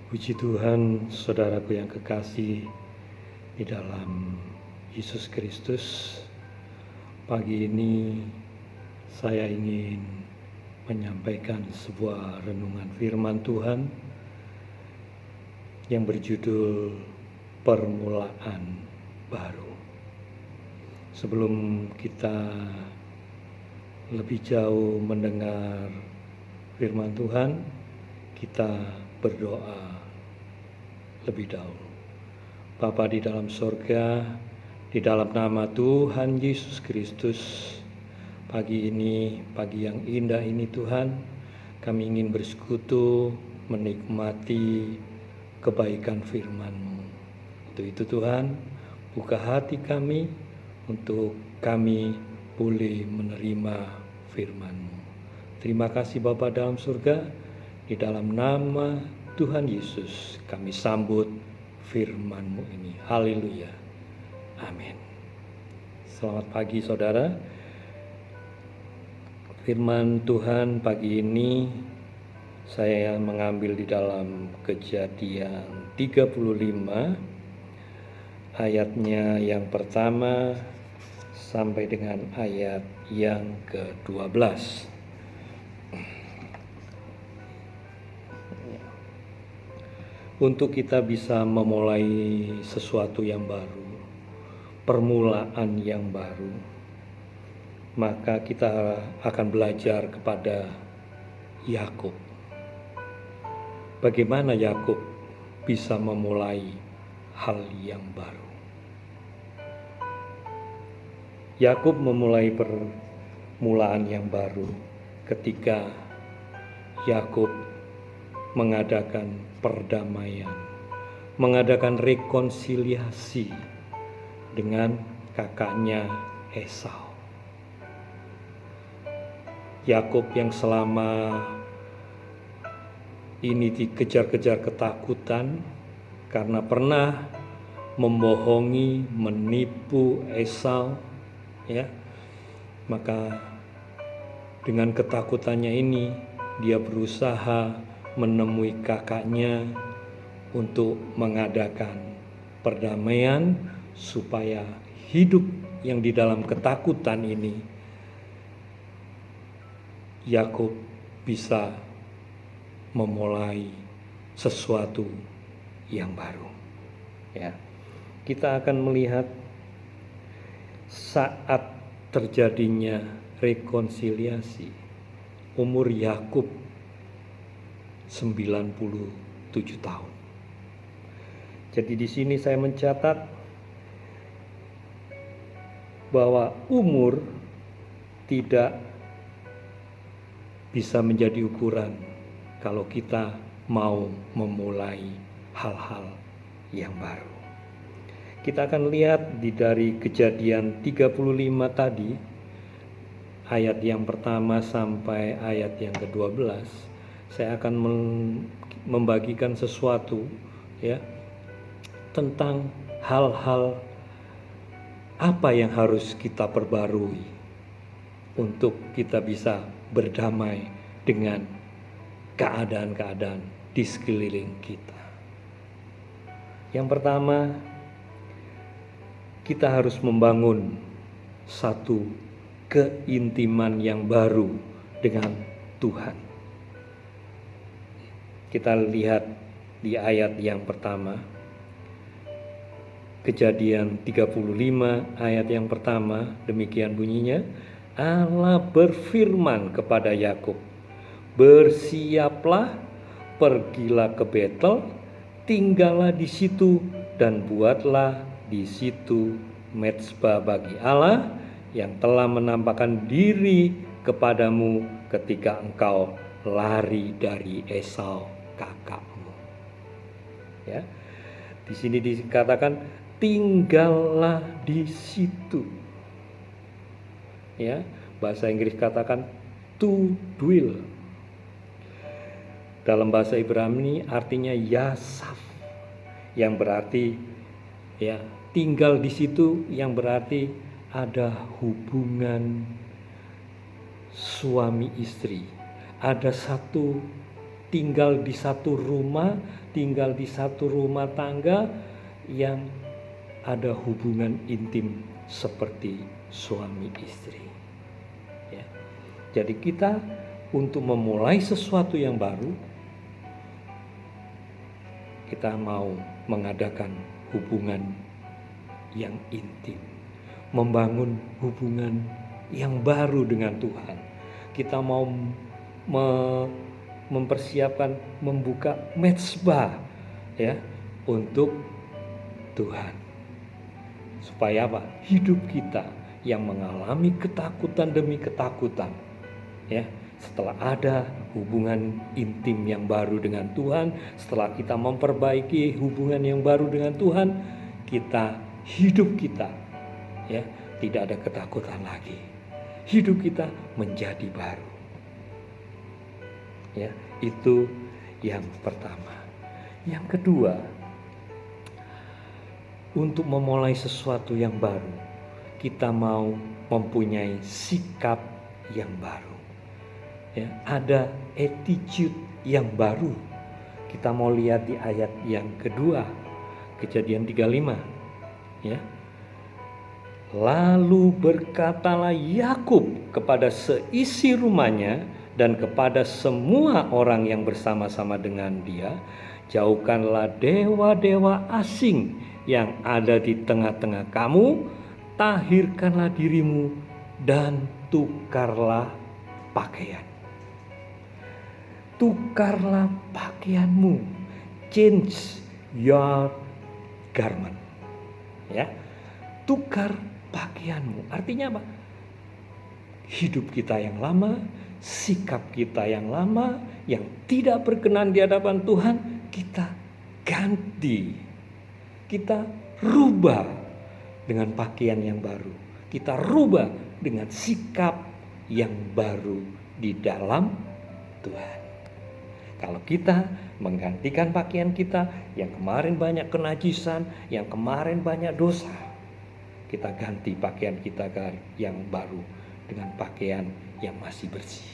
Puji Tuhan, saudaraku yang kekasih di dalam Yesus Kristus. Pagi ini saya ingin menyampaikan sebuah renungan firman Tuhan yang berjudul Permulaan Baru. Sebelum kita lebih jauh mendengar firman Tuhan, kita berdoa lebih dahulu. Bapa di dalam sorga, di dalam nama Tuhan Yesus Kristus, pagi ini, pagi yang indah ini Tuhan, kami ingin bersekutu menikmati kebaikan firman-Mu. Untuk itu Tuhan, buka hati kami untuk kami boleh menerima firman-Mu. Terima kasih Bapa dalam surga, di dalam nama Tuhan Yesus kami sambut firman-Mu ini. Haleluya. Amin. Selamat pagi saudara. Firman Tuhan pagi ini saya mengambil di dalam Kejadian 35 ayatnya yang pertama sampai dengan ayat yang ke-12. Untuk kita bisa memulai sesuatu yang baru, permulaan yang baru, maka kita akan belajar kepada Yakub. Bagaimana Yakub bisa memulai hal yang baru? Yakub memulai permulaan yang baru ketika Yakub mengadakan perdamaian, mengadakan rekonsiliasi dengan kakaknya Esau. Yakub yang selama ini dikejar-kejar ketakutan karena pernah membohongi, menipu Esau, ya. Maka dengan ketakutannya ini dia berusaha menemui kakaknya untuk mengadakan perdamaian supaya hidup yang di dalam ketakutan ini Yakub bisa memulai sesuatu yang baru. Ya. Kita akan melihat saat terjadinya rekonsiliasi umur Yakub 97 tahun. Jadi di sini saya mencatat bahwa umur tidak bisa menjadi ukuran kalau kita mau memulai hal-hal yang baru. Kita akan lihat dari Kejadian 35 tadi, ayat yang pertama sampai ayat yang ke-12. Saya akan membagikan sesuatu ya tentang hal-hal apa yang harus kita perbarui untuk kita bisa berdamai dengan keadaan-keadaan di sekeliling kita. Yang pertama, kita harus membangun satu keintiman yang baru dengan Tuhan. Kita lihat di ayat yang pertama, Kejadian 35 ayat yang pertama, demikian bunyinya, Allah berfirman kepada Yakub, bersiaplah, pergilah ke Betel, tinggallah di situ dan buatlah di situ mezbah bagi Allah yang telah menampakkan diri kepadamu ketika engkau lari dari Esau kakakmu. Ya. Di sini dikatakan tinggallah di situ. Ya, bahasa Inggris katakan to dwell. Dalam bahasa Ibrani artinya yasaf, yang berarti ya tinggal di situ, yang berarti ada hubungan suami istri, ada satu tinggal di satu rumah, tinggal di satu rumah tangga yang ada hubungan intim seperti suami istri. Ya. Jadi kita untuk memulai sesuatu yang baru, kita mau mengadakan hubungan yang intim, membangun hubungan yang baru dengan Tuhan. Kita mau mempersiapkan membuka mezbah ya untuk Tuhan. Supaya apa? Hidup kita yang mengalami ketakutan demi ketakutan ya, setelah ada hubungan intim yang baru dengan Tuhan, setelah kita memperbaiki hubungan yang baru dengan Tuhan, hidup kita ya tidak ada ketakutan lagi. Hidup kita menjadi baru. Ya, itu yang pertama. Yang kedua, untuk memulai sesuatu yang baru, kita mau mempunyai sikap yang baru. Ya, ada attitude yang baru. Kita mau lihat di ayat yang kedua, Kejadian 35. Ya. Lalu berkatalah Yakub kepada seisi rumahnya dan kepada semua orang yang bersama-sama dengan dia, jauhkanlah dewa-dewa asing yang ada di tengah-tengah kamu, tahirkanlah dirimu dan tukarlah pakaian. Tukarlah pakaianmu, change your garment. Ya, tukar pakaianmu. Artinya apa? Hidup kita yang lama, sikap kita yang lama, yang tidak berkenan di hadapan Tuhan, kita ganti. Kita rubah dengan pakaian yang baru. Kita rubah dengan sikap yang baru di dalam Tuhan. Kalau kita menggantikan pakaian kita yang kemarin banyak kenajisan, yang kemarin banyak dosa, kita ganti pakaian kita yang baru dengan pakaian yang masih bersih.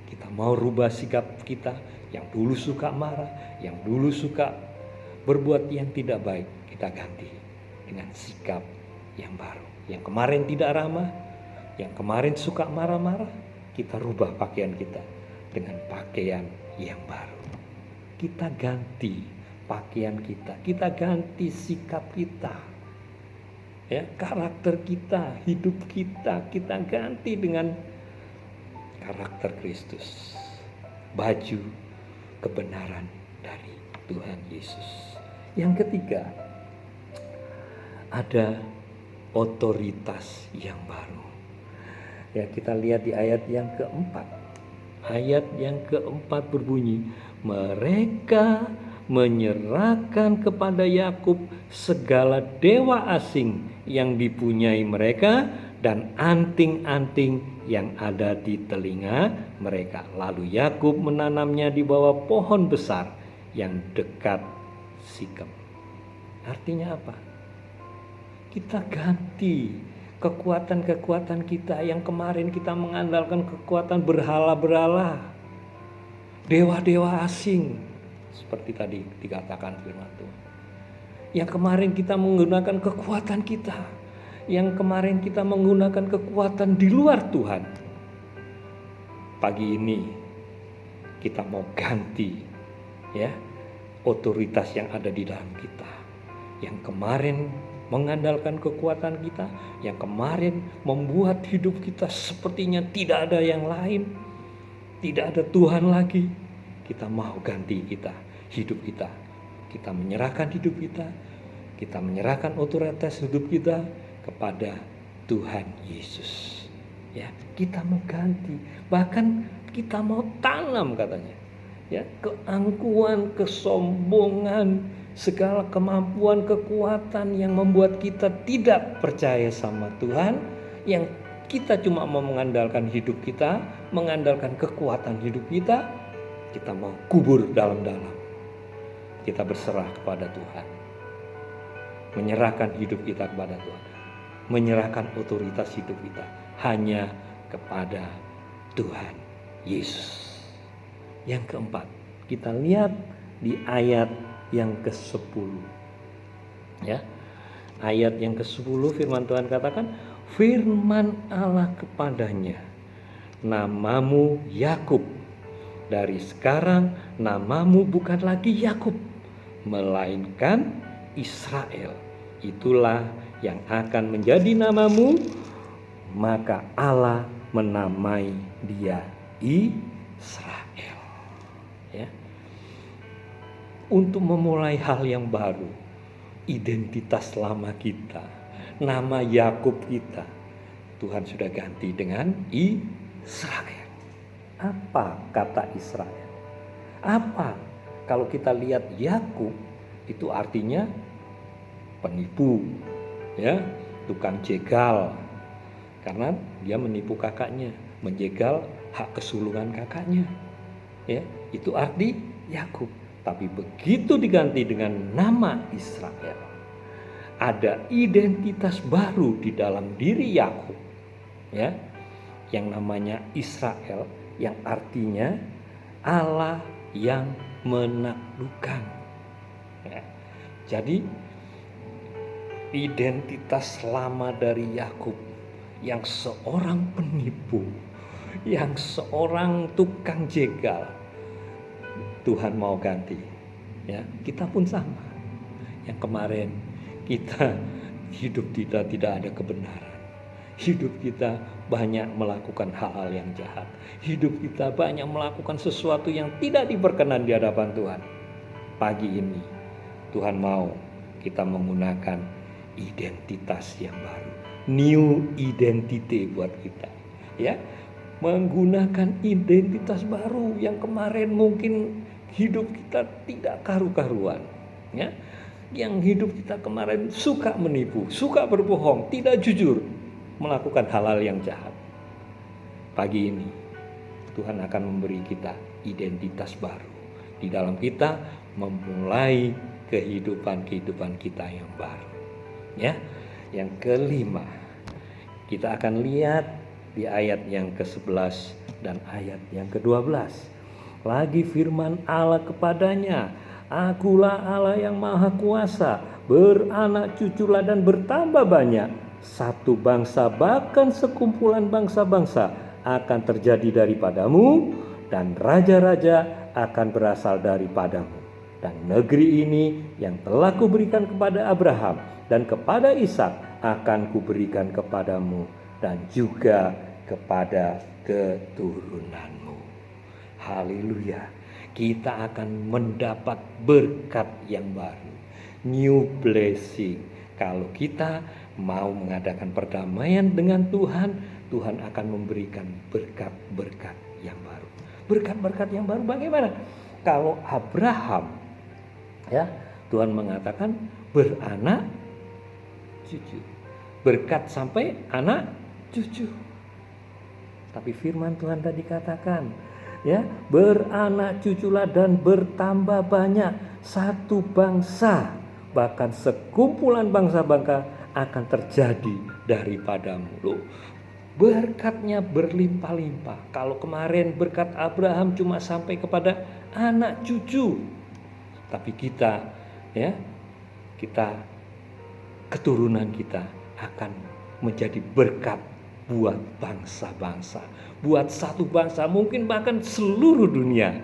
Kita mau rubah sikap kita yang dulu suka marah, yang dulu suka berbuat yang tidak baik, kita ganti dengan sikap yang baru. Yang kemarin tidak ramah, yang kemarin suka marah-marah, kita rubah pakaian kita dengan pakaian yang baru. Kita ganti pakaian kita ganti sikap kita. Ya, karakter kita, hidup kita ganti dengan karakter Kristus. Baju kebenaran dari Tuhan Yesus. Yang ketiga, ada otoritas yang baru. Ya, kita lihat di ayat yang keempat. Ayat yang keempat berbunyi, mereka menyerahkan kepada Yakub segala dewa asing yang dipunyai mereka dan anting-anting yang ada di telinga mereka. Lalu Yakub menanamnya di bawah pohon besar yang dekat Sikem. Artinya apa? Kita ganti kekuatan-kekuatan kita yang kemarin kita mengandalkan kekuatan berhala-berhala, dewa-dewa asing, seperti tadi dikatakan firman Tuhan. Yang kemarin kita menggunakan kekuatan kita, yang kemarin kita menggunakan kekuatan di luar Tuhan. Pagi ini kita mau ganti ya otoritas yang ada di dalam kita. Yang kemarin mengandalkan kekuatan kita, yang kemarin membuat hidup kita sepertinya tidak ada yang lain, tidak ada Tuhan lagi. Kita mau ganti hidup kita. Kita menyerahkan hidup kita menyerahkan otoritas hidup kita kepada Tuhan Yesus. Ya, kita mau ganti, bahkan kita mau tanam katanya. Ya, keangkuhan, kesombongan, segala kemampuan, kekuatan yang membuat kita tidak percaya sama Tuhan, yang kita cuma mau mengandalkan hidup kita, mengandalkan kekuatan hidup kita mau kubur dalam-dalam. Kita berserah kepada Tuhan, menyerahkan hidup kita kepada Tuhan, menyerahkan otoritas hidup kita hanya kepada Tuhan Yesus. Yang keempat, Kita lihat di ayat yang ke-10. Ya. Ayat yang ke-10 firman Tuhan katakan, firman Allah kepadanya, namamu Yakub. Dari sekarang namamu bukan lagi Yakub, melainkan Israel. Itulah yang akan menjadi namamu. Maka Allah menamai dia Israel. Ya. Untuk memulai hal yang baru, identitas lama kita, nama Yakub kita, Tuhan sudah ganti dengan Israel. Apa kata Israel? Apa? Kalau kita lihat Yakub itu artinya penipu, ya, tukang jegal, karena dia menipu kakaknya, menjegal hak kesulungan kakaknya, ya, itu arti Yakub. Tapi begitu diganti dengan nama Israel, ada identitas baru di dalam diri Yakub, ya, yang namanya Israel, yang artinya Allah yang menaklukkan. Ya. Jadi identitas lama dari Yakub yang seorang penipu, yang seorang tukang jegal, Tuhan mau ganti. Ya, kita pun sama. Yang kemarin kita hidup kita tidak ada kebenaran. Hidup kita banyak melakukan hal-hal yang jahat. Hidup kita banyak melakukan sesuatu yang tidak diperkenan di hadapan Tuhan. Pagi ini Tuhan mau kita menggunakan identitas yang baru, new identity buat kita, ya, menggunakan identitas baru. Yang kemarin mungkin hidup kita tidak karu-karuan, ya, yang hidup kita kemarin suka menipu, suka berbohong, tidak jujur, melakukan hal-hal yang jahat. Pagi ini Tuhan akan memberi kita identitas baru. Di dalam kita memulai kehidupan kita yang baru. Ya, yang kelima, kita akan lihat di ayat yang ke-11 dan ayat yang ke-12. Lagi firman Allah kepadanya, akulah Allah yang maha kuasa, beranak cuculah dan bertambah banyak. Satu bangsa bahkan sekumpulan bangsa-bangsa akan terjadi daripadamu, dan raja-raja akan berasal daripadamu. Dan negeri ini yang telah kuberikan kepada Abraham dan kepada Ishak akan kuberikan kepadamu dan juga kepada keturunanmu. Haleluya. Kita akan mendapat berkat yang baru, new blessing. Kalau kita mau mengadakan perdamaian dengan Tuhan, Tuhan akan memberikan berkat-berkat yang baru. Berkat-berkat yang baru bagaimana? Kalau Abraham, ya, Tuhan mengatakan beranak cucu, berkat sampai anak cucu. Tapi firman Tuhan tadi katakan, ya, beranak cuculah dan bertambah banyak, satu bangsa bahkan sekumpulan bangsa-bangsa akan terjadi daripadamu. Loh, berkatnya berlimpah-limpah. Kalau kemarin berkat Abraham cuma sampai kepada anak cucu, tapi kita, ya, kita keturunan kita akan menjadi berkat buat bangsa-bangsa, buat satu bangsa, mungkin bahkan seluruh dunia.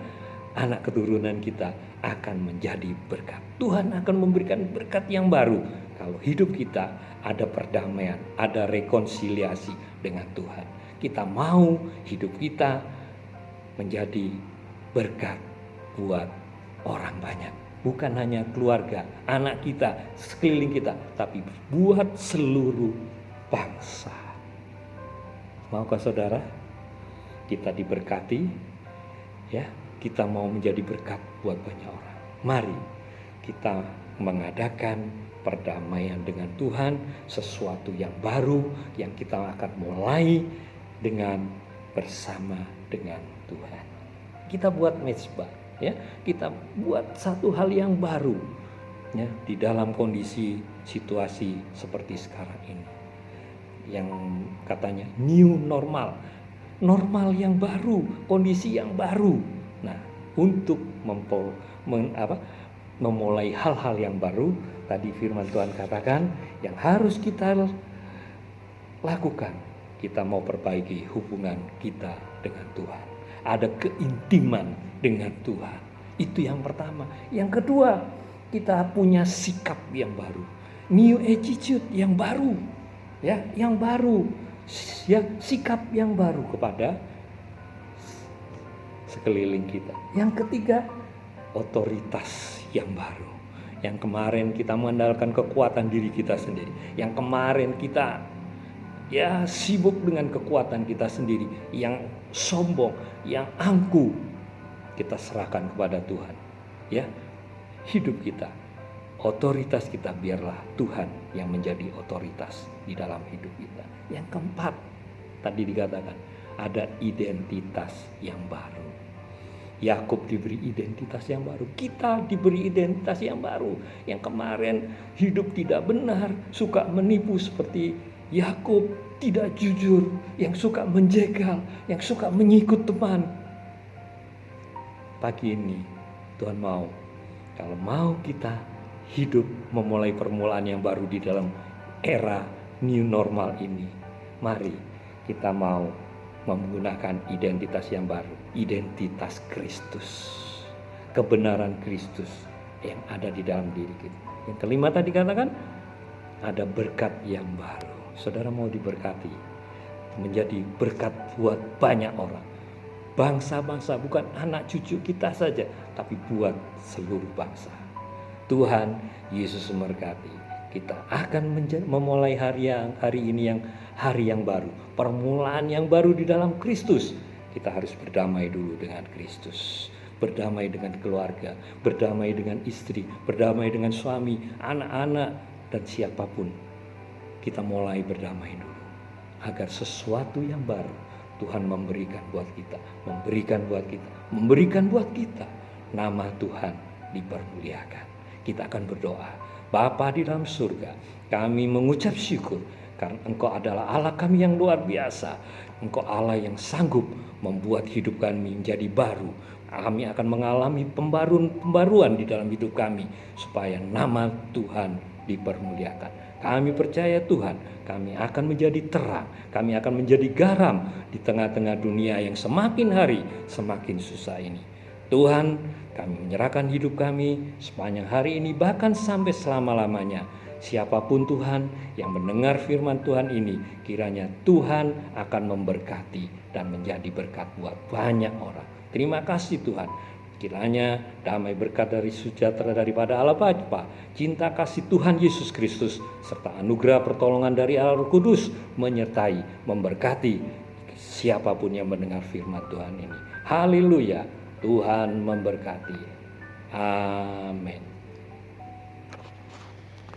Anak keturunan kita akan menjadi berkat. Tuhan akan memberikan berkat yang baru kalau hidup kita ada perdamaian, ada rekonsiliasi dengan Tuhan. Kita mau hidup kita menjadi berkat buat orang banyak. Bukan hanya keluarga, anak kita, sekeliling kita, tapi buat seluruh bangsa. Maukah saudara kita diberkati? Ya, kita mau menjadi berkat buat banyak orang. Mari kita mengadakan perdamaian dengan Tuhan, sesuatu yang baru yang kita akan mulai dengan bersama dengan Tuhan. Kita buat mezbah, ya, kita buat satu hal yang baru, ya, di dalam kondisi situasi seperti sekarang ini, yang katanya new normal, normal yang baru, kondisi yang baru. Nah, untuk memulai hal-hal yang baru. Tadi firman Tuhan katakan yang harus kita lakukan, kita mau perbaiki hubungan kita dengan Tuhan. Ada keintiman dengan Tuhan. Itu yang pertama. Yang kedua, kita punya sikap yang baru. New attitude yang baru. Ya, yang baru. Ya, sikap yang baru kepada sekeliling kita. Yang ketiga, otoritas yang baru. Yang kemarin kita mengandalkan kekuatan diri kita sendiri. Yang kemarin kita sibuk dengan kekuatan kita sendiri, yang sombong, yang angkuh, kita serahkan kepada Tuhan. Ya, hidup kita, otoritas kita biarlah Tuhan yang menjadi otoritas di dalam hidup kita. Yang keempat, tadi dikatakan ada identitas yang baru. Yakub diberi identitas yang baru, kita diberi identitas yang baru. Yang kemarin hidup tidak benar, suka menipu seperti Yakub, tidak jujur, yang suka menjegal, yang suka menyikut teman. Pagi ini Tuhan mau, kalau mau kita hidup memulai permulaan yang baru di dalam era new normal ini, mari kita mau menggunakan identitas yang baru, identitas Kristus, kebenaran Kristus yang ada di dalam diri kita. Yang kelima tadi katakan ada berkat yang baru. Saudara mau diberkati, menjadi berkat buat banyak orang, bangsa-bangsa, bukan anak cucu kita saja, tapi buat seluruh bangsa. Tuhan Yesus memberkati. Kita akan memulai hari ini yang hari yang baru, permulaan yang baru di dalam Kristus. Kita harus berdamai dulu dengan Kristus, berdamai dengan keluarga, berdamai dengan istri, berdamai dengan suami, anak-anak, dan siapapun. Kita mulai berdamai dulu, agar sesuatu yang baru Tuhan memberikan buat kita, memberikan buat kita. Nama Tuhan dipermuliakan. Kita akan berdoa. Bapa di dalam surga, kami mengucap syukur karena Engkau adalah Allah kami yang luar biasa. Engkau Allah yang sanggup membuat hidup kami menjadi baru. Kami akan mengalami pembaruan di dalam hidup kami, supaya nama Tuhan dipermuliakan. Kami percaya Tuhan, kami akan menjadi terang, kami akan menjadi garam di tengah-tengah dunia yang semakin hari semakin susah ini. Tuhan, kami menyerahkan hidup kami sepanjang hari ini, bahkan sampai selama-lamanya. Siapapun Tuhan yang mendengar firman Tuhan ini, kiranya Tuhan akan memberkati dan menjadi berkat buat banyak orang. Terima kasih Tuhan. Kiranya damai berkat dari sejahtera daripada Allah Bapa, cinta kasih Tuhan Yesus Kristus, serta anugerah pertolongan dari Allah Roh Kudus menyertai, memberkati siapapun yang mendengar firman Tuhan ini. Haleluya. Tuhan memberkati. Amin.